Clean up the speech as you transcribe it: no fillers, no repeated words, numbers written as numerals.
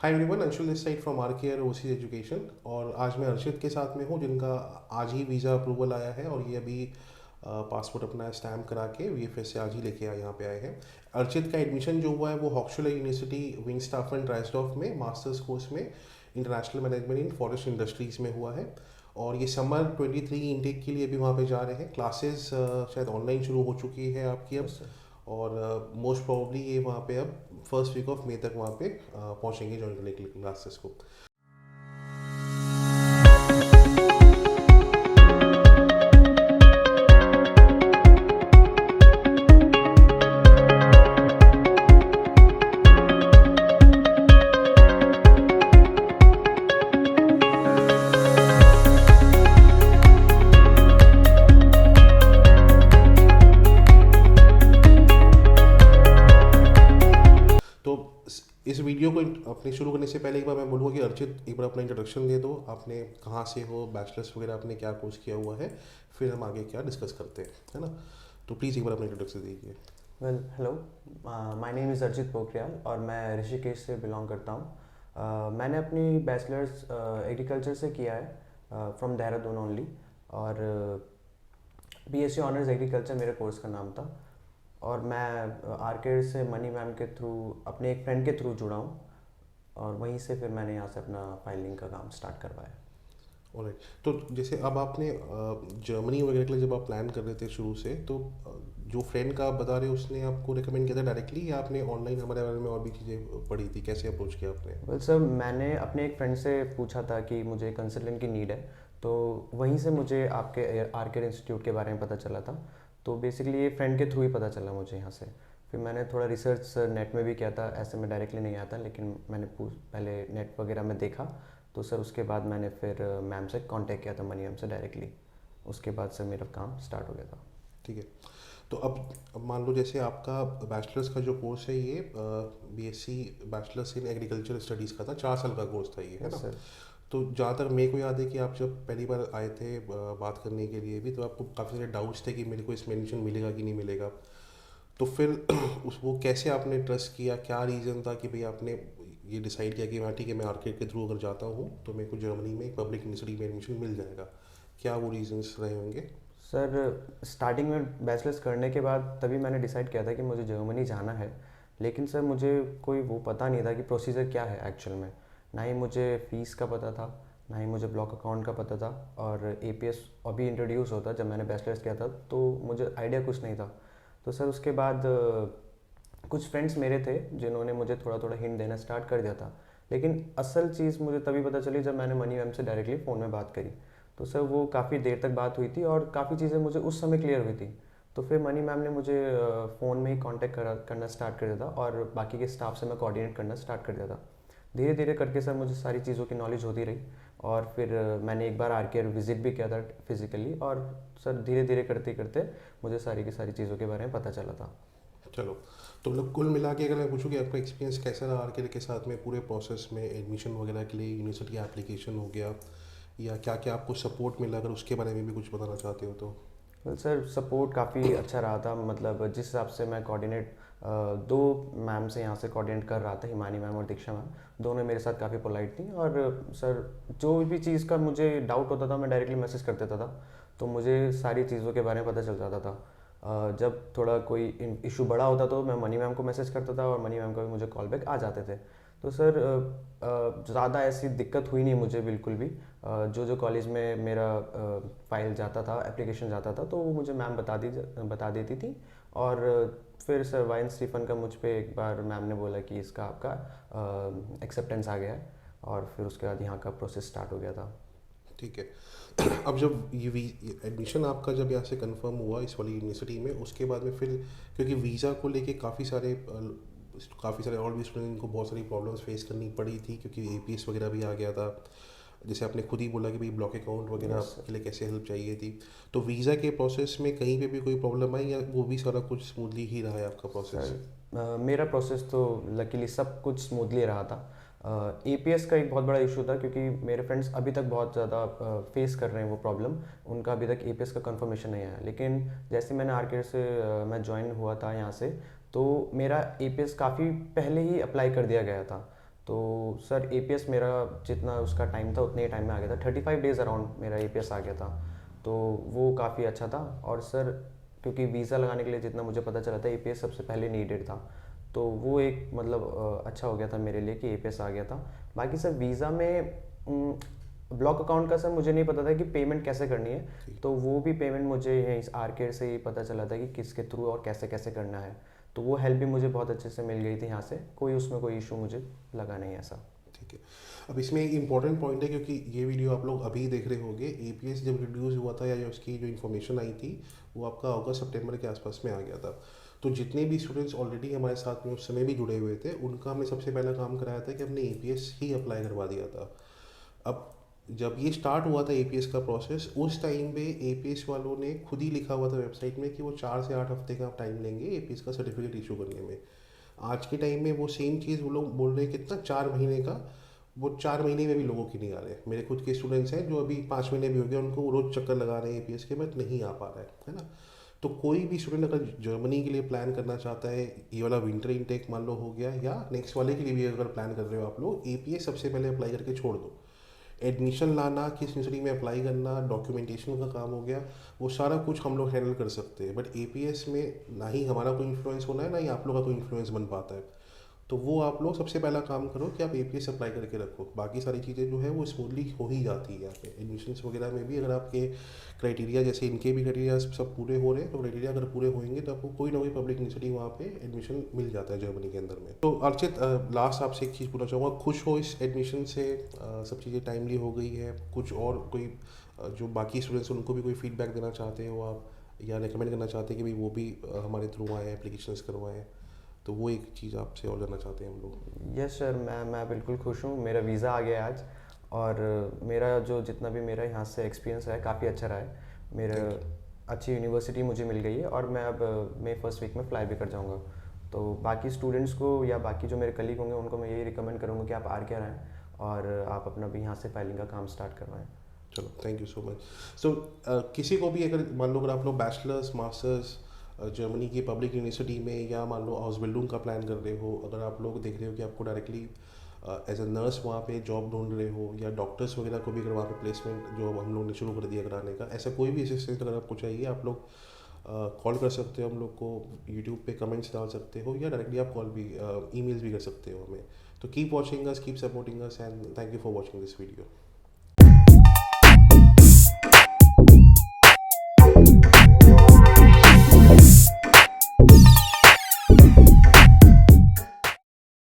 Hi everyone, Anshul this side from R Care Overseas Education. और आज मैं अर्शित के साथ में हूँ जिनका आज ही वीज़ा अप्रूवल आया है और ये अभी पासपोर्ट अपना स्टैम्प करा के वीएफएस से आज ही लेके यहाँ पे आए हैं। अर्शित का एडमिशन जो हुआ है वो हॉक्सुलर यूनिवर्सिटी विंगस्टाफन ड्राइसडॉर्फ में मास्टर्स कोर्स में इंटरनेशनल मैनेजमेंट इन फॉरेस्ट इंडस्ट्रीज़ में हुआ है। और ये समर 23 इंटेक के लिए भी वहाँ पे जा रहे हैं। क्लासेस शायद ऑनलाइन शुरू हो चुकी है आपकी अब। Yes sir. और मोस्ट प्रोबेबली ये वहाँ पे अब फर्स्ट वीक ऑफ मई तक वहाँ पे पहुँचेंगे ज्वाइन करने के लिए क्लासेस को। तो इस वीडियो को अपने शुरू करने से पहले एक बार मैं बोलूँगा कि अर्चित एक बार अपना इंट्रोडक्शन दे दो। आपने कहाँ से हो, बैचलर्स वगैरह आपने क्या कोर्स किया हुआ है, फिर हम आगे क्या डिस्कस करते हैं, है ना। तो प्लीज़ एक बार अपना इंट्रोडक्शन दीजिए। Well hello, my name is अर्जित पोखरियाल और मैं ऋषिकेश से बिलोंग करता हूँ। मैंने अपनी बैचलर्स एग्रीकल्चर से किया है फ्रॉम देहरादून ओनली। और बीएससी ऑनर्स एग्रीकल्चर मेरे कोर्स का नाम था। और मैं आरकेड से मनी मैम के थ्रू अपने एक फ्रेंड के थ्रू जुड़ा हूँ और वहीं से फिर मैंने यहाँ से अपना फाइलिंग का काम स्टार्ट करवाया। ऑलराइट। तो जैसे अब आपने जर्मनी वगैरह के लिए जब आप प्लान कर रहे थे शुरू से, तो जो फ्रेंड का आप बता रहे हो उसने आपको रिकमेंड किया था डायरेक्टली, या आपने ऑनलाइन हमारे बारे में और भी चीज़ें पढ़ी थी? कैसे अप्रोच किया आपने? वेल सर, मैंने अपने एक फ्रेंड से पूछा था कि मुझे कंसल्टेंट की नीड है, तो वहीं से मुझे आपके आर्केड इंस्टीट्यूट के बारे में पता चला था। तो बेसिकली ये फ्रेंड के थ्रू ही पता चला मुझे यहाँ से। फिर मैंने थोड़ा रिसर्च नेट में भी किया था, ऐसे में डायरेक्टली नहीं आता, लेकिन मैंने पहले नेट वगैरह में देखा। तो सर उसके बाद मैंने फिर मैम से कांटेक्ट किया था, मनी मैम से डायरेक्टली। उसके बाद सर मेरा काम स्टार्ट हो गया था। ठीक है। तो अब मान लो जैसे आपका बैचलर्स का जो कोर्स है ये BSc bachelors in agriculture studies का था, 4 साल का कोर्स था ये, है यस ना। सर। तो जहाँ तक मेरे को याद है कि आप जब पहली बार आए थे बात करने के लिए भी, तो आपको काफ़ी सारे डाउट्स थे कि मेरे को इसमें एडमिशन मिलेगा कि नहीं मिलेगा। तो फिर उस वो कैसे आपने ट्रस्ट किया, क्या रीज़न था कि भाई आपने ये डिसाइड किया कि हाँ ठीक है, मैं आर्केड के थ्रू अगर जाता हूँ तो मेरे को जर्मनी में एक पब्लिक यूनिवर्सिटी में एडमिशन मिल जाएगा? क्या वो रीजंस रहे होंगे? सर स्टार्टिंग में बैचलर्स करने के बाद तभी मैंने डिसाइड किया था कि मुझे जर्मनी जाना है। लेकिन सर मुझे कोई वो पता नहीं था कि प्रोसीजर क्या है एक्चुअल में। ना ही मुझे फ़ीस का पता था, ना ही मुझे ब्लॉक अकाउंट का पता था। और एपीएस अभी इंट्रोड्यूस होता जब मैंने बैचलर्स किया था, तो मुझे आइडिया कुछ नहीं था। तो सर उसके बाद कुछ फ्रेंड्स मेरे थे जिन्होंने मुझे थोड़ा थोड़ा हिंट देना स्टार्ट कर दिया था। लेकिन असल चीज़ मुझे तभी पता चली जब मैंने मनी मैम से डायरेक्टली फ़ोन में बात करी। तो सर वो काफ़ी देर तक बात हुई थी और काफ़ी चीज़ें मुझे उस समय क्लियर हुई थी। तो फिर मनी मैम ने मुझे फ़ोन में ही कांटेक्ट करना स्टार्ट कर दिया था और बाकी के स्टाफ से मैं कोऑर्डिनेट करना स्टार्ट कर दिया था। धीरे धीरे करके सर मुझे सारी चीज़ों की नॉलेज होती रही। और फिर मैंने एक बार आरकेआर विज़िट भी किया था फिजिकली। और सर धीरे धीरे करते करते मुझे सारी की सारी चीज़ों के बारे में पता चला था। चलो, तो मतलब कुल मिला के अगर मैं पूछूँ कि आपका एक्सपीरियंस कैसा रहा आर्केड के साथ में पूरे प्रोसेस में, एडमिशन वगैरह के लिए यूनिवर्सिटी एप्लीकेशन हो गया, या क्या क्या आपको सपोर्ट मिला, अगर उसके बारे में भी कुछ बताना चाहते हो तो? वेल सर, सपोर्ट काफ़ी अच्छा रहा था। मतलब जिस हिसाब से मैं कोऑर्डिनेट दो मैम से यहाँ से कोऑर्डिनेट कर रहा था, हिमानी मैम और दीक्षा मैम, दोनों मेरे साथ काफ़ी पोलाइट थी। और सर जो भी चीज़ का मुझे डाउट होता था मैं डायरेक्टली मैसेज कर देता था, तो मुझे सारी चीज़ों के बारे में पता चल जाता था। जब थोड़ा कोई इशू बड़ा होता तो मैं मनी मैम को मैसेज करता था और मनी मैम का भी मुझे कॉल बैक आ जाते थे। तो सर ज़्यादा ऐसी दिक्कत हुई नहीं मुझे बिल्कुल भी। जो जो कॉलेज में मेरा फाइल जाता था, एप्लीकेशन जाता था, तो वो मुझे मैम बता देती थी। और फिर सर वाइन स्टीफन का मुझ पे एक बार मैम ने बोला कि इसका आपका एक्सेप्टेंस आ गया है। और फिर उसके बाद यहाँ का प्रोसेस स्टार्ट हो गया था। ठीक है। अब जब ये एडमिशन आपका जब यहाँ से कंफर्म हुआ इस वाली यूनिवर्सिटी में, उसके बाद में फिर, क्योंकि वीज़ा को लेके काफ़ी सारे और भी स्टूडेंट को बहुत सारी प्रॉब्लम्स फेस करनी पड़ी थी, क्योंकि एपीएस वगैरह भी आ गया था। जैसे आपने खुद ही बोला कि भाई ब्लॉक अकाउंट वगैरह यस के लिए कैसे हेल्प चाहिए थी। तो वीज़ा के प्रोसेस में कहीं पे भी कोई प्रॉब्लम आई, या वो भी सारा कुछ स्मूथली ही रहा है आपका प्रोसेस? सर, मेरा प्रोसेस तो लकीली सब कुछ स्मूथली रहा था। एपीएस का एक बहुत बड़ा इशू था क्योंकि मेरे फ्रेंड्स अभी तक बहुत ज़्यादा फेस कर रहे हैं वो प्रॉब्लम। उनका अभी तक एपीएस का कंफर्मेशन नहीं आया। लेकिन जैसे मैंने आरकेड से मैं ज्वाइन हुआ था यहाँ से, तो मेरा एपीएस काफ़ी पहले ही अप्लाई कर दिया गया था। तो सर एपीएस मेरा जितना उसका टाइम था उतने ही टाइम में आ गया था, 35 डेज़ अराउंड मेरा एपीएस आ गया था। तो वो काफ़ी अच्छा था। और सर क्योंकि वीज़ा लगाने के लिए जितना मुझे पता चला था एपीएस सबसे पहले नीडेड था, तो वो एक मतलब अच्छा हो गया था मेरे लिए कि एपीएस आ गया था। बाकी सर वीज़ा में ब्लॉक अकाउंट का सर मुझे नहीं पता था कि पेमेंट कैसे करनी है, तो वो भी पेमेंट मुझे यहीं आर्केड से ही पता चला था कि किसके थ्रू और कैसे कैसे करना है। तो वो हेल्प भी मुझे बहुत अच्छे से मिल गई थी यहाँ से, कोई उसमें कोई इशू मुझे लगा नहीं ऐसा। ठीक है। अब इसमें एक इम्पॉर्टेंट पॉइंट है, क्योंकि ये वीडियो आप लोग अभी देख रहे होंगे, एपीएस जब रिड्यूस हुआ था या उसकी जो इन्फॉर्मेशन आई थी वो आपका अगस्त सितंबर के आसपास में आ गया था। तो जितने भी स्टूडेंट्स ऑलरेडी हमारे साथ में उस समय भी जुड़े हुए थे उनका हमने सबसे पहला काम कराया था कि हमने एपीएस ही अप्लाई करवा दिया था। अब जब ये स्टार्ट हुआ था एपीएस का प्रोसेस, उस टाइम पे एपीएस वालों ने खुद ही लिखा हुआ था वेबसाइट में कि वो 4 से 8 हफ्ते का टाइम लेंगे एपीएस का सर्टिफिकेट इशू करने में। आज के टाइम में वो सेम चीज़ वो लोग बोल रहे हैं कितना, 4 महीने का। वो 4 महीने में भी लोगों की नहीं आ रहे। मेरे खुद के स्टूडेंट्स हैं जो अभी 5 महीने भी हो गए, उनको रोज़ चक्कर लगा रहे हैं एपीएस के, बट नहीं आ पा रहा है ना। तो कोई भी स्टूडेंट अगर जर्मनी के लिए प्लान करना चाहता है, ये वाला विंटर इनटेक मान लो हो गया, या नेक्स्ट वाले के लिए भी अगर प्लान कर रहे हो आप लोग, एपीएस सबसे पहले अप्लाई करके छोड़ दो। एडमिशन लाना, किस यूनिवर्सिटी में अप्लाई करना, डॉक्यूमेंटेशन का काम हो गया, वो सारा कुछ हम लोग हैंडल कर सकते हैं। बट एपीएस में ना ही हमारा कोई इन्फ्लुएंस होना है, ना ही आप लोग का कोई इन्फ्लुएंस बन पाता है। तो वो आप लोग सबसे पहला काम करो कि आप एपीएस अप्लाई करके रखो। बाकी सारी चीज़ें जो है वो स्मूथली हो ही जाती है यहाँ पे। एडमिशन्स वगैरह में भी अगर आपके क्राइटेरिया, जैसे इनके भी क्राइटेरिया सब पूरे हो रहे हैं, तो क्राइटेरिया अगर पूरे होंगे तो आपको कोई ना कोई पब्लिक यूनिवर्सिटी वहाँ पे एडमिशन मिल जाता है जर्मनी के अंदर में। तो अर्चित, लास्ट आपसे एक चीज़ पूछना चाहूँगा, खुश हो इस एडमिशन से? सब चीज़ें टाइमली हो गई है? कुछ और कोई जो बाकी स्टूडेंट्स हैं उनको भी कोई फीडबैक देना चाहते हो आप, या रिकमेंड करना चाहते हैं कि भाई वो भी हमारे थ्रू आए, एप्लीकेशंस करवाएं? तो वो एक चीज़ आपसे और जानना चाहते हैं हम लोग। यस सर, मैं बिल्कुल खुश हूँ, मेरा वीज़ा आ गया है आज। और मेरा जो जितना भी मेरा यहाँ से एक्सपीरियंस है काफ़ी अच्छा रहा है मेरा। Thank you. अच्छी यूनिवर्सिटी मुझे मिल गई है और मैं अब मई फर्स्ट वीक में फ्लाई भी कर जाऊँगा। तो बाकी स्टूडेंट्स को या बाकी जो मेरे कलीग होंगे उनको मैं यही रिकमेंड करूँगा कि आप आर के आएँ और आप अपना भी यहाँ से फाइलिंग का काम स्टार्ट करवाएँ। चलो, थैंक यू सो मच। सो किसी को भी अगर मान लो, अगर आप लोग बैचलर्स मास्टर्स जर्मनी की पब्लिक यूनिवर्सिटी में, या मान लो हाउस बिल्डिंग का प्लान कर रहे हो, अगर आप लोग देख रहे हो कि आपको डायरेक्टली एज अ नर्स वहाँ पे जॉब ढूंढ रहे हो, या डॉक्टर्स वगैरह को भी अगर वहाँ पे प्लेसमेंट जो हम लोग ने शुरू कर दिया कराने का, ऐसा कोई भी असिस्टेंस अगर आपको चाहिए, आप लोग कॉल कर सकते हो हम लोग को, यूट्यूब पे कमेंट्स डाल सकते हो, या डायरेक्टली आप कॉल भी ईमेल्स भी कर सकते हो हमें। तो keep watching us, keep supporting us, and thank you for watching this video.